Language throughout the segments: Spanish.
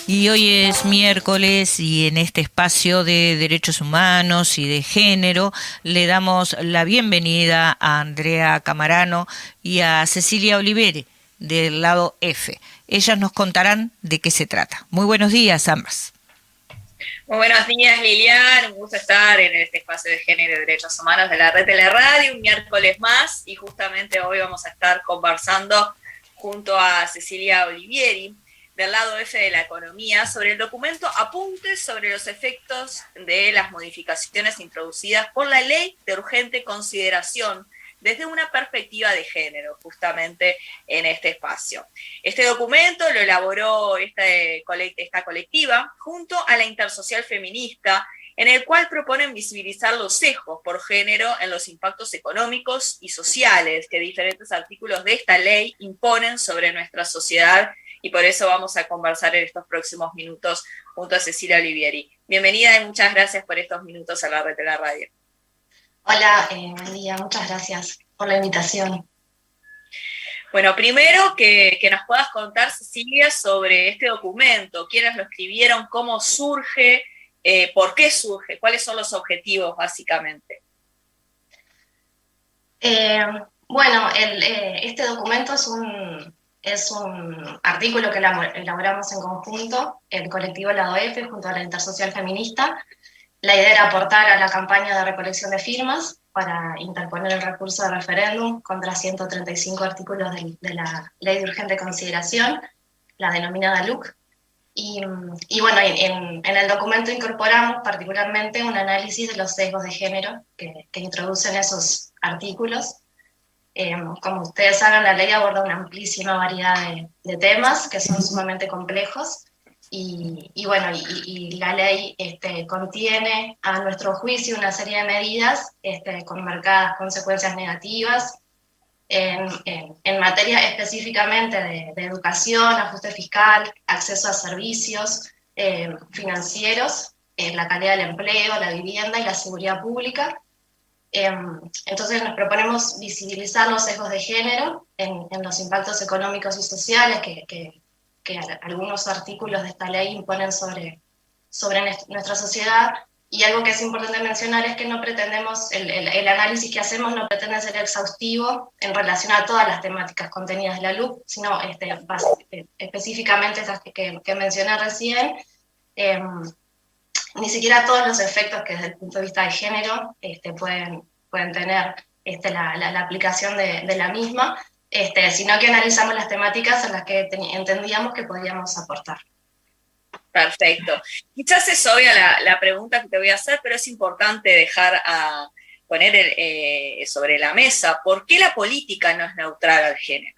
Y hoy es miércoles y en este espacio de derechos humanos y de género le damos la bienvenida a Andrea Camarano y a Cecilia Oliveri del lado F. Ellas nos contarán de qué se trata. Muy buenos días, ambas. Muy buenos días, Lilian. Un gusto estar en este espacio de género y derechos humanos de la Red de la Radio, un miércoles más, y justamente hoy vamos a estar conversando junto a Cecilia Olivieri, del lado F de la economía, sobre el documento Apuntes sobre los efectos de las modificaciones introducidas por la Ley de Urgente Consideración desde una perspectiva de género, justamente en este espacio. Este documento lo elaboró esta colectiva junto a la Intersocial Feminista, en el cual proponen visibilizar los sesgos por género en los impactos económicos y sociales que diferentes artículos de esta ley imponen sobre nuestra sociedad, y por eso vamos a conversar en estos próximos minutos junto a Cecilia Olivieri. Bienvenida y muchas gracias por estos minutos a la Red de la Radio. Hola, buen día, muchas gracias por la invitación. Bueno, primero que nos puedas contar, Cecilia, sobre este documento, quiénes lo escribieron, cómo surge, por qué surge, cuáles son los objetivos básicamente. Bueno, este documento es un artículo que elaboramos en conjunto, el colectivo Lado F junto a la Intersocial Feminista. La idea era aportar a la campaña de recolección de firmas para interponer el recurso de referéndum contra 135 artículos de la Ley de Urgente Consideración, la denominada LUC. Y bueno, en el documento incorporamos particularmente un análisis de los sesgos de género que introducen esos artículos. Como ustedes saben, la ley aborda una amplísima variedad de temas que son sumamente complejos. Y la ley contiene, a nuestro juicio, una serie de medidas con marcadas consecuencias negativas en materia específicamente de educación, ajuste fiscal, acceso a servicios financieros, la calidad del empleo, la vivienda y la seguridad pública. Entonces nos proponemos visibilizar los sesgos de género en los impactos económicos y sociales que algunos artículos de esta ley imponen sobre nuestra sociedad. Y algo que es importante mencionar es que no pretendemos, el análisis que hacemos no pretende ser exhaustivo en relación a todas las temáticas contenidas de la LUC, sino específicamente estas que mencioné recién. Ni siquiera todos los efectos que desde el punto de vista de género pueden tener la aplicación de la misma, sino que analizamos las temáticas en las que entendíamos que podíamos aportar. Perfecto. Quizás es obvia la pregunta que te voy a hacer, pero es importante poner sobre la mesa, ¿por qué la política no es neutral al género?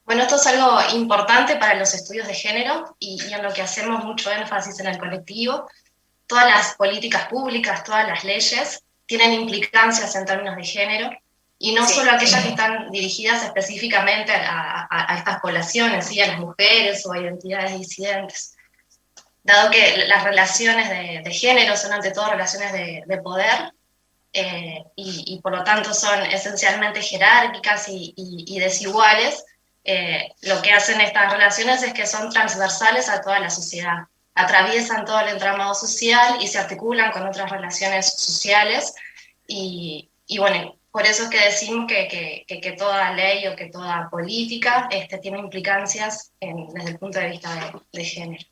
Bueno, esto es algo importante para los estudios de género y en lo que hacemos mucho énfasis en el colectivo. Todas las políticas públicas, todas las leyes tienen implicancias en términos de género, y no solo aquellas que están dirigidas específicamente a estas poblaciones, ¿sí? A las mujeres o a identidades disidentes. Dado que las relaciones de género son ante todo relaciones de poder, y por lo tanto son esencialmente jerárquicas y desiguales, lo que hacen estas relaciones es que son transversales a toda la sociedad, atraviesan todo el entramado social y se articulan con otras relaciones sociales, y bueno, por eso es que decimos que toda ley o que toda política tiene implicancias desde el punto de vista de género.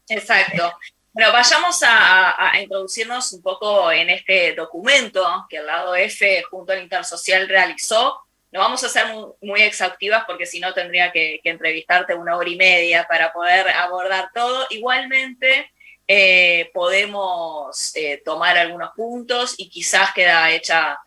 Exacto. Bueno, vayamos a introducirnos un poco en este documento que el lado F junto al Intersocial realizó. No vamos a ser muy exhaustivas porque si no tendría que entrevistarte 1 hora y media para poder abordar todo. Igualmente podemos tomar algunos puntos y quizás queda hecha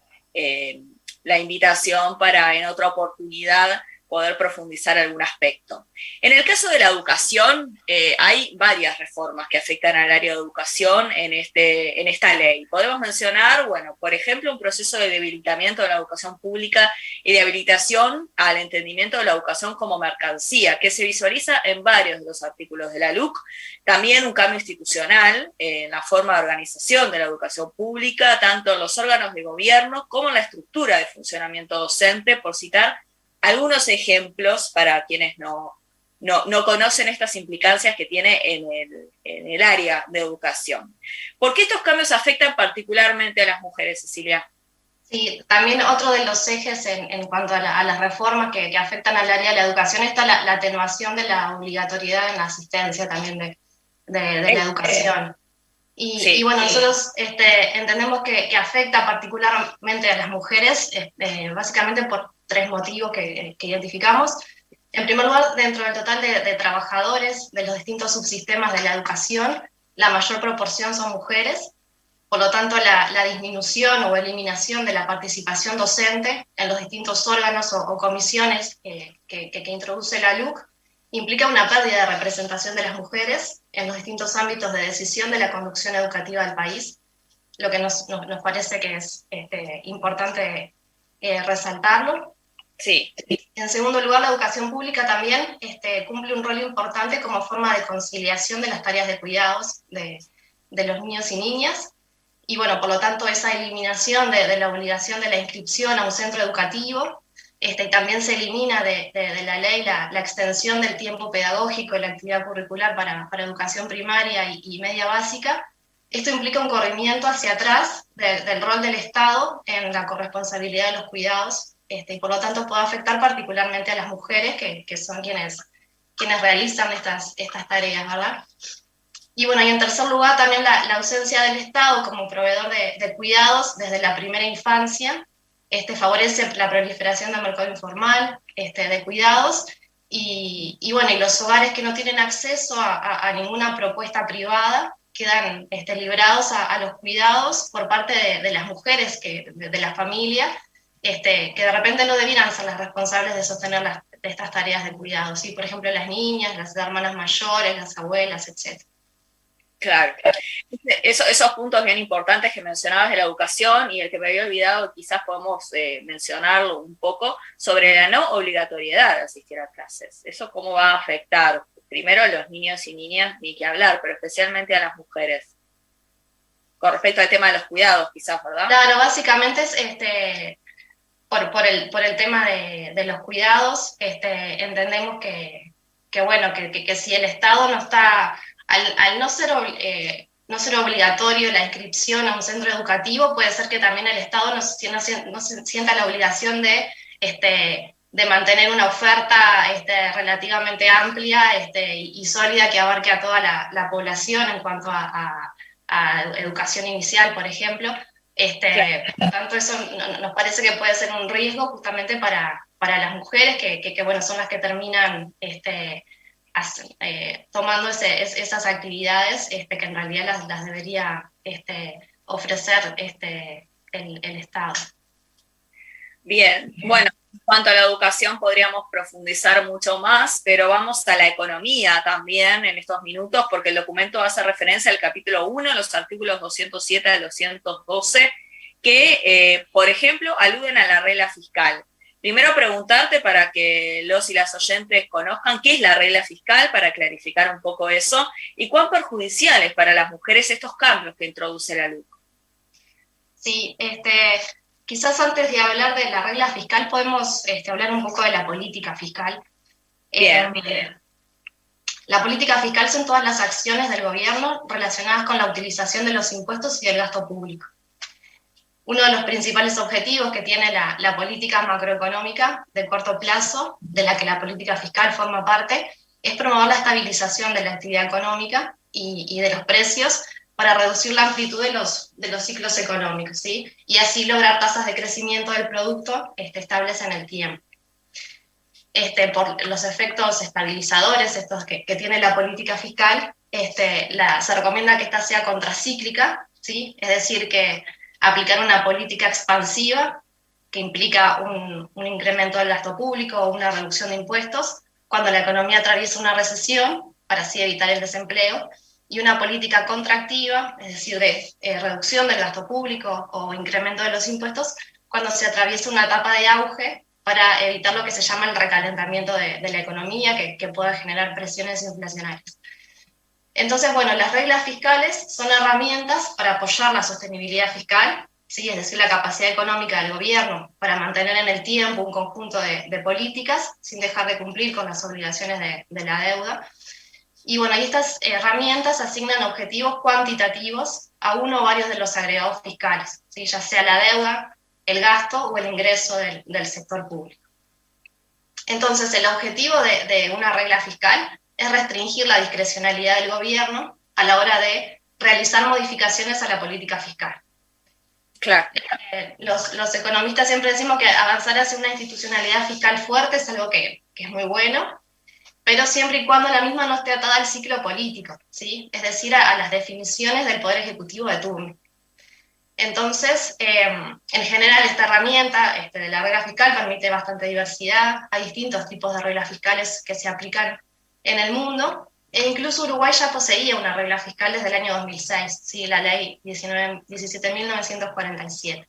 la invitación para en otra oportunidad poder profundizar algún aspecto. En el caso de la educación, hay varias reformas que afectan al área de educación en esta ley. Podemos mencionar, bueno, por ejemplo, un proceso de debilitamiento de la educación pública y de habilitación al entendimiento de la educación como mercancía, que se visualiza en varios de los artículos de la LUC. También un cambio institucional en la forma de organización de la educación pública, tanto en los órganos de gobierno como en la estructura de funcionamiento docente, por citar algunos ejemplos para quienes no no conocen estas implicancias que tiene en el área de educación. ¿Por qué estos cambios afectan particularmente a las mujeres, Cecilia? Sí, también otro de los ejes en cuanto a las reformas que afectan al área de la educación está la atenuación de la obligatoriedad en la asistencia también de la educación. Y bueno, nosotros entendemos que afecta particularmente a las mujeres, básicamente por 3 motivos que identificamos. En primer lugar, dentro del total de trabajadores de los distintos subsistemas de la educación, la mayor proporción son mujeres. Por lo tanto, la disminución o eliminación de la participación docente en los distintos órganos o comisiones que introduce la LUC implica una pérdida de representación de las mujeres en los distintos ámbitos de decisión de la conducción educativa del país, lo que nos parece que es importante resaltarlo. Sí. En segundo lugar, la educación pública también cumple un rol importante como forma de conciliación de las tareas de cuidados de los niños y niñas. Y bueno, por lo tanto, esa eliminación de la obligación de la inscripción a un centro educativo, también se elimina de la ley la extensión del tiempo pedagógico y la actividad curricular para educación primaria y media básica. Esto implica un corrimiento hacia atrás del rol del Estado en la corresponsabilidad de los cuidados, y por lo tanto puede afectar particularmente a las mujeres, que son quienes realizan estas tareas, ¿verdad? Y bueno, y en tercer lugar también la ausencia del Estado como proveedor de cuidados desde la primera infancia favorece la proliferación del mercado informal de cuidados, y bueno, y los hogares que no tienen acceso a ninguna propuesta privada quedan librados a los cuidados por parte de las mujeres, de la familia, que de repente no debieran ser las responsables de sostener estas tareas de cuidado, ¿sí? Por ejemplo, las niñas, las hermanas mayores, las abuelas, etc. Claro. Esos puntos bien importantes que mencionabas de la educación, y el que me había olvidado, quizás podemos mencionarlo un poco, sobre la no obligatoriedad de asistir a clases. ¿Eso cómo va a afectar? Primero a los niños y niñas, ni que hablar, pero especialmente a las mujeres. Con respecto al tema de los cuidados, quizás, ¿verdad? Claro, básicamente es por el tema de los cuidados. Entendemos que si el Estado no está, al no ser obligatorio la inscripción a un centro educativo, puede ser que también el Estado no se sienta la obligación de mantener una oferta relativamente amplia y sólida que abarque a toda la población en cuanto a educación inicial, por ejemplo. Por tanto, eso nos parece que puede ser un riesgo justamente para las mujeres, que bueno, son las que terminan tomando esas actividades que en realidad las debería ofrecer el Estado. Bien, bueno, en cuanto a la educación podríamos profundizar mucho más, pero vamos a la economía también en estos minutos, porque el documento hace referencia al capítulo 1, los artículos 207 al 212, que, por ejemplo, aluden a la regla fiscal. Primero preguntarte, para que los y las oyentes conozcan, ¿qué es la regla fiscal? Para clarificar un poco eso, y cuán perjudiciales para las mujeres estos cambios que introduce la LUC. Sí, quizás antes de hablar de la regla fiscal podemos hablar un poco de la política fiscal. Bien. La política fiscal son todas las acciones del gobierno relacionadas con la utilización de los impuestos y del gasto público. Uno de los principales objetivos que tiene la política macroeconómica de corto plazo, de la que la política fiscal forma parte, es promover la estabilización de la actividad económica y de los precios para reducir la amplitud de los ciclos económicos, ¿sí? Y así lograr tasas de crecimiento del producto estables en el tiempo. Por los efectos estabilizadores estos que tiene la política fiscal, se recomienda que esta sea contracíclica, ¿sí? Es decir, que aplicar una política expansiva que implica un incremento del gasto público o una reducción de impuestos cuando la economía atraviesa una recesión, para así evitar el desempleo, y una política contractiva, es decir, de reducción del gasto público o incremento de los impuestos, cuando se atraviesa una etapa de auge para evitar lo que se llama el recalentamiento de la economía, que pueda generar presiones inflacionarias. Entonces, bueno, las reglas fiscales son herramientas para apoyar la sostenibilidad fiscal ¿sí? Es decir, la capacidad económica del gobierno para mantener en el tiempo un conjunto de políticas sin dejar de cumplir con las obligaciones de la deuda. Y bueno, y estas herramientas asignan objetivos cuantitativos a uno o varios de los agregados fiscales, ¿sí? Ya sea la deuda, el gasto o el ingreso del sector público. Entonces, el objetivo de una regla fiscal es restringir la discrecionalidad del gobierno a la hora de realizar modificaciones a la política fiscal. Claro. Los economistas siempre decimos que avanzar hacia una institucionalidad fiscal fuerte es algo que es muy bueno, pero siempre y cuando la misma no esté atada al ciclo político, ¿sí? Es decir, a las definiciones del Poder Ejecutivo de turno. Entonces, en general, esta herramienta de la regla fiscal permite bastante diversidad. Hay distintos tipos de reglas fiscales que se aplican en el mundo, e incluso Uruguay ya poseía una regla fiscal desde el año 2006, ¿sí? La ley 17.947.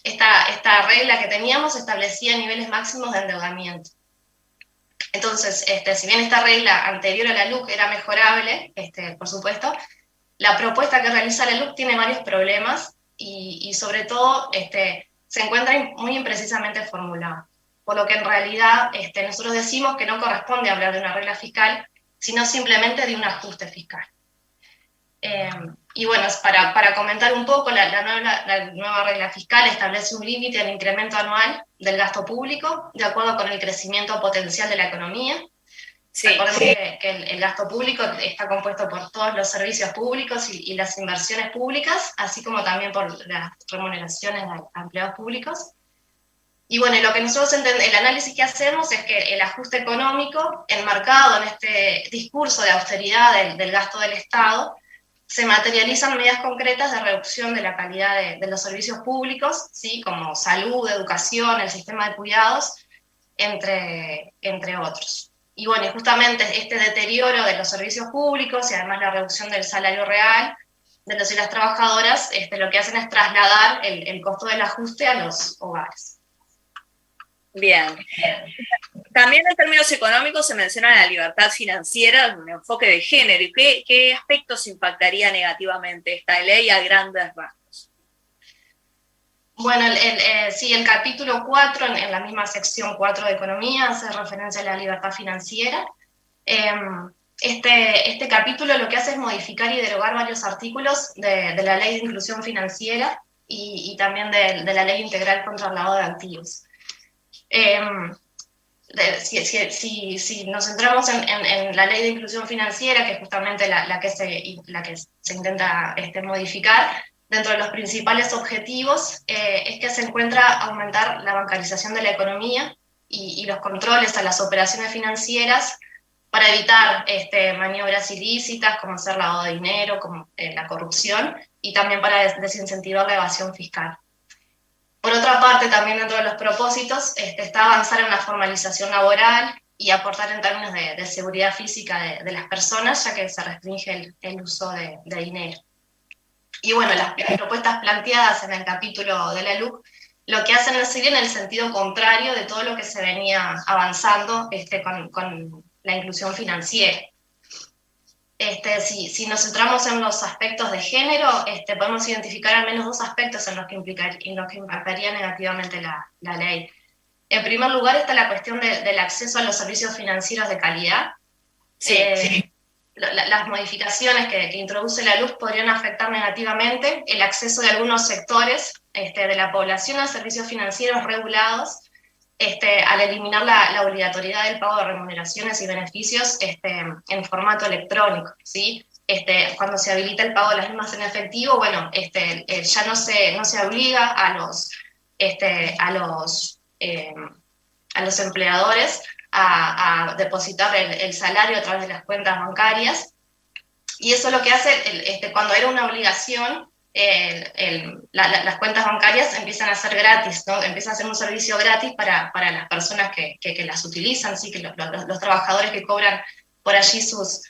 Esta regla que teníamos establecía niveles máximos de endeudamiento. Entonces, si bien esta regla anterior a la LUC era mejorable, por supuesto, la propuesta que realiza la LUC tiene varios problemas y sobre todo se encuentra muy imprecisamente formulada. Por lo que en realidad nosotros decimos que no corresponde hablar de una regla fiscal, sino simplemente de un ajuste fiscal. Y bueno, para comentar un poco, la nueva regla fiscal establece un límite al incremento anual del gasto público de acuerdo con el crecimiento potencial de la economía. Sí, recordemos que el gasto público está compuesto por todos los servicios públicos y las inversiones públicas, así como también por las remuneraciones a empleados públicos. Y bueno, lo que nosotros el análisis que hacemos es que el ajuste económico, enmarcado en este discurso de austeridad del gasto del Estado, se materializan medidas concretas de reducción de la calidad de los servicios públicos, ¿sí? Como salud, educación, el sistema de cuidados, entre otros. Y bueno, justamente este deterioro de los servicios públicos y además la reducción del salario real de los y las trabajadoras, lo que hacen es trasladar el costo del ajuste a los hogares. Bien. También en términos económicos se menciona la libertad financiera, un enfoque de género. ¿Y qué aspectos impactaría negativamente esta ley a grandes rasgos? Bueno, sí, el capítulo 4, en la misma sección 4 de Economía, hace referencia a la libertad financiera. Este capítulo lo que hace es modificar y derogar varios artículos de la Ley de Inclusión Financiera y también de la Ley Integral contra el Lavado de Activos. Si nos centramos en la Ley de Inclusión Financiera, que es justamente la que se intenta modificar, dentro de los principales objetivos es que se encuentra aumentar la bancarización de la economía y los controles a las operaciones financieras para evitar maniobras ilícitas como hacer lavado de dinero, como la corrupción, y también para desincentivar la evasión fiscal. Por otra parte, también dentro de los propósitos está avanzar en la formalización laboral y aportar en términos de seguridad física de las personas, ya que se restringe el uso de dinero. Y bueno, las propuestas planteadas en el capítulo de la LUC lo que hacen es seguir en el sentido contrario de todo lo que se venía avanzando con la inclusión financiera. Si nos centramos en los aspectos de género, podemos identificar al menos dos aspectos en los que impactaría negativamente la ley. En primer lugar está la cuestión del acceso a los servicios financieros de calidad. Sí. Las modificaciones que introduce la LUC podrían afectar negativamente el acceso de algunos sectores de la población a servicios financieros regulados, al eliminar la obligatoriedad del pago de remuneraciones y beneficios en formato electrónico, ¿sí? Cuando se habilita el pago de las mismas en efectivo, bueno, ya no se obliga a los empleadores a depositar el salario a través de las cuentas bancarias, y eso lo que hace, cuando era una obligación, las cuentas bancarias empiezan a ser gratis, ¿no? Empieza a ser un servicio gratis para las personas que las utilizan, ¿sí? Que los trabajadores que cobran por allí sus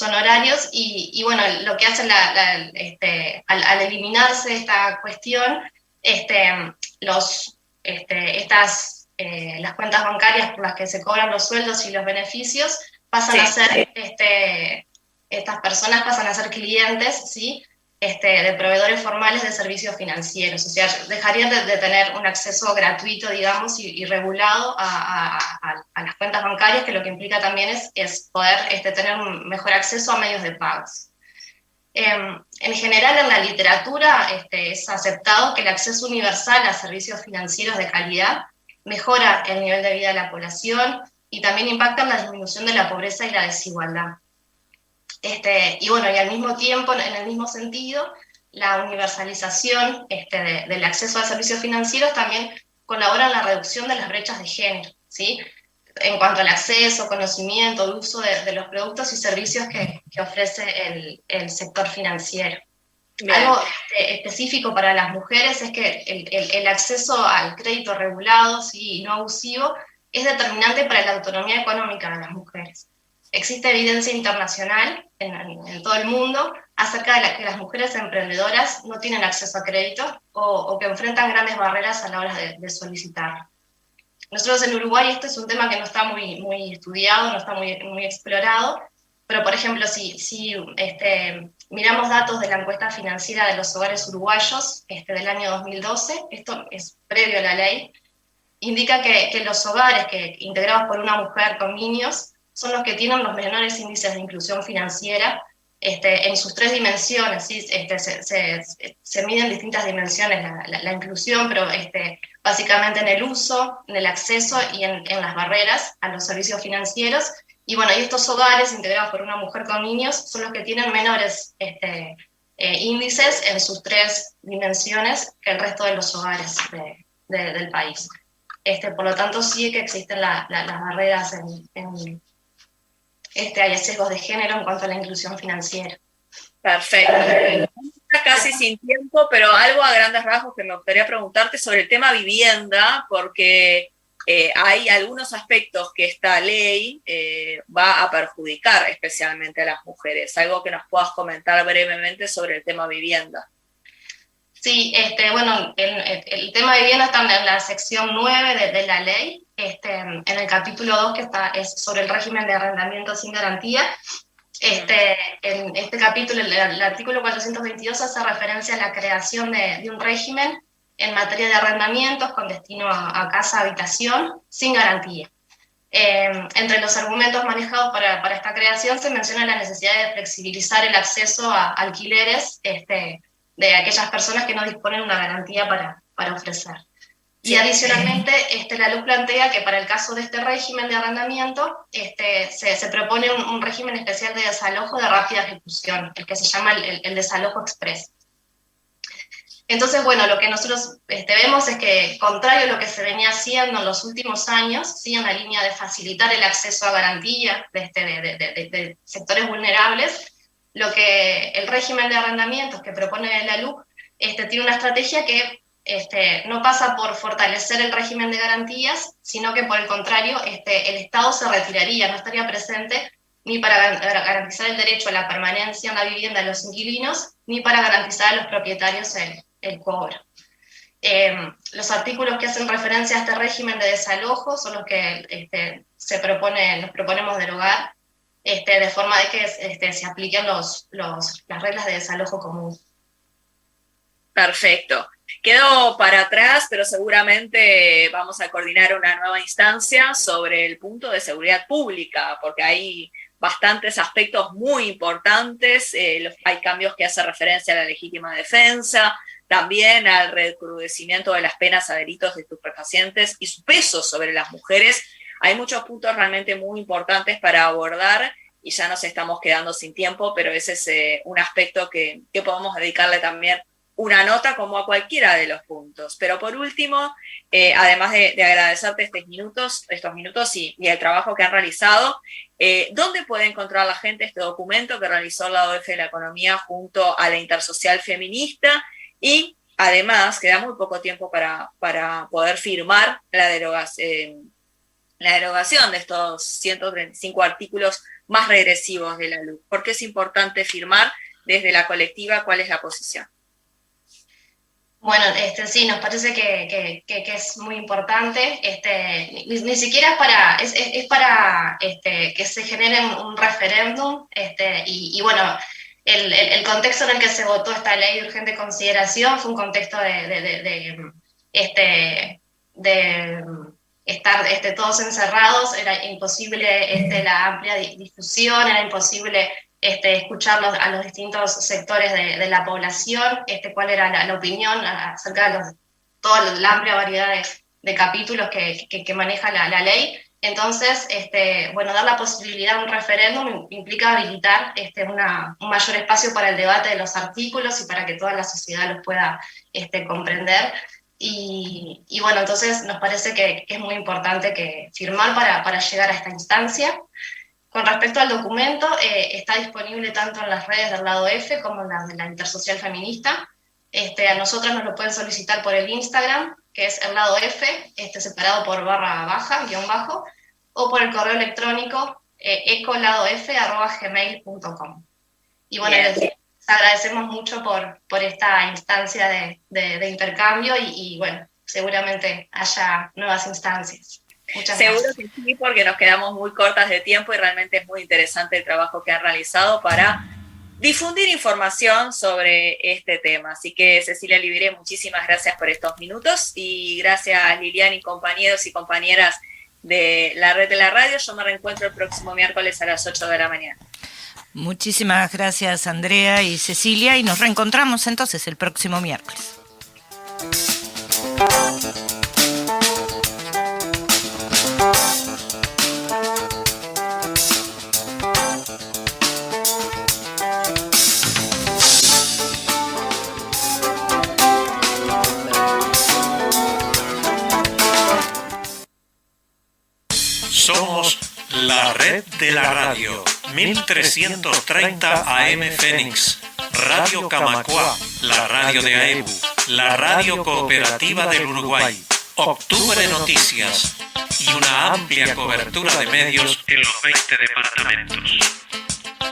honorarios, y bueno, lo que hacen al eliminarse esta cuestión, las cuentas bancarias por las que se cobran los sueldos y los beneficios pasan a ser, estas personas pasan a ser clientes, ¿sí? de proveedores formales de servicios financieros. O sea, dejarían de tener un acceso gratuito, digamos, y regulado a las cuentas bancarias, que lo que implica también es poder tener un mejor acceso a medios de pagos. En general, en la literatura es aceptado que el acceso universal a servicios financieros de calidad mejora el nivel de vida de la población y también impacta en la disminución de la pobreza y la desigualdad. Y bueno, y al mismo tiempo, en el mismo sentido, la universalización del acceso a servicios financieros también colabora en la reducción de las brechas de género, ¿sí? En cuanto al acceso, conocimiento, el uso de los productos y servicios que ofrece el sector financiero. Bien. Algo específico para las mujeres es que el acceso al crédito regulado, ¿sí?, y no abusivo es determinante para la autonomía económica de las mujeres. Existe evidencia internacional en todo el mundo acerca de que las mujeres emprendedoras no tienen acceso a crédito o que enfrentan grandes barreras a la hora de solicitarlo. Nosotros en Uruguay este es un tema que no está muy estudiado, no está muy explorado, pero por ejemplo, si miramos datos de la encuesta financiera de los hogares uruguayos del año 2012, esto es previo a la ley, indica que los hogares integrados por una mujer con niños son los que tienen los menores índices de inclusión financiera en sus tres dimensiones, ¿sí? Se miden distintas dimensiones la inclusión, pero básicamente en el uso, en el acceso y en las barreras a los servicios financieros. Y bueno, y estos hogares integrados por una mujer con niños son los que tienen menores índices en sus tres dimensiones que el resto de los hogares del país. Por lo tanto, sí que existen las barreras hay sesgos de género en cuanto a la inclusión financiera. Perfecto. Casi sin tiempo, pero algo a grandes rasgos que me gustaría preguntarte sobre el tema vivienda, porque hay algunos aspectos que esta ley va a perjudicar especialmente a las mujeres. Algo que nos puedas comentar brevemente sobre el tema vivienda. Sí, bueno, el tema de vivienda está en la sección 9 de la ley, en el capítulo 2 que es sobre el régimen de arrendamiento sin garantía. En este capítulo, el artículo 422 hace referencia a la creación de un régimen en materia de arrendamientos con destino a casa-habitación sin garantía. Entre los argumentos manejados para esta creación se menciona la necesidad de flexibilizar el acceso a alquileres de aquellas personas que no disponen una garantía para ofrecer. Y adicionalmente, la ley plantea que para el caso de este régimen de arrendamiento, se propone un régimen especial de desalojo de rápida ejecución, el que se llama el desalojo express. Entonces, bueno, lo que nosotros vemos es que, contrario a lo que se venía haciendo en los últimos años, sí, en la línea de facilitar el acceso a garantía de sectores vulnerables, lo que el régimen de arrendamientos que propone la LUC tiene una estrategia que no pasa por fortalecer el régimen de garantías, sino que por el contrario, el Estado se retiraría, no estaría presente ni para garantizar el derecho a la permanencia en la vivienda de los inquilinos, ni para garantizar a los propietarios el cobro. Los artículos que hacen referencia a este régimen de desalojo son los que nos proponemos derogar, de forma de que se apliquen las reglas de desalojo común. Perfecto. Quedó para atrás, pero seguramente vamos a coordinar una nueva instancia sobre el punto de seguridad pública, porque hay bastantes aspectos muy importantes. Hay cambios que hacen referencia a la legítima defensa, también al recrudecimiento de las penas a delitos de estupefacientes y su peso sobre las mujeres. Hay muchos puntos realmente muy importantes para abordar y ya nos estamos quedando sin tiempo, pero ese es un aspecto que podemos dedicarle también una nota como a cualquiera de los puntos. Pero por último, además de agradecerte estos minutos y el trabajo que han realizado, ¿dónde puede encontrar la gente este documento que realizó la OEF de la Economía junto a la Intersocial Feminista? Y además, queda muy poco tiempo para poder firmar la derogación de estos 135 artículos más regresivos de la LUC. ¿Por qué es importante firmar desde la colectiva? ¿Cuál es la posición? Bueno, sí, nos parece que es muy importante. Ni siquiera es para que se genere un referéndum, y bueno, el contexto en el que se votó esta ley de urgente consideración fue un contexto de estar todos encerrados, era imposible la amplia difusión, era imposible escuchar a los distintos sectores de la población, cuál era la opinión acerca de toda la amplia variedad de capítulos que maneja la ley. Entonces, dar la posibilidad de un referéndum implica habilitar un mayor espacio para el debate de los artículos y para que toda la sociedad los pueda comprender. Y bueno, entonces nos parece que es muy importante firmar para llegar a esta instancia. Con respecto al documento, está disponible tanto en las redes del lado F como en las de la Intersocial Feminista. A nosotros nos lo pueden solicitar por el Instagram, que es el lado F, separado por _, o por el correo electrónico ecoladof@gmail.com. Y bueno, les agradecemos mucho por esta instancia de intercambio y bueno, seguramente haya nuevas instancias. Muchas Seguro gracias. que sí, porque nos quedamos muy cortas de tiempo y realmente es muy interesante el trabajo que han realizado para difundir información sobre este tema. Así que, Cecilia Oliviere, muchísimas gracias por estos minutos y gracias, Lilian y compañeros y compañeras de la red de la radio. Yo me reencuentro el próximo miércoles a las 8 de la mañana. Muchísimas gracias, Andrea y Cecilia, y nos reencontramos entonces el próximo miércoles. Somos la red de la radio, 1330 AM Fénix, Radio Camacuá, la radio de AEBU, la radio cooperativa del Uruguay, Octubre Noticias y una amplia cobertura de medios en los 20 departamentos.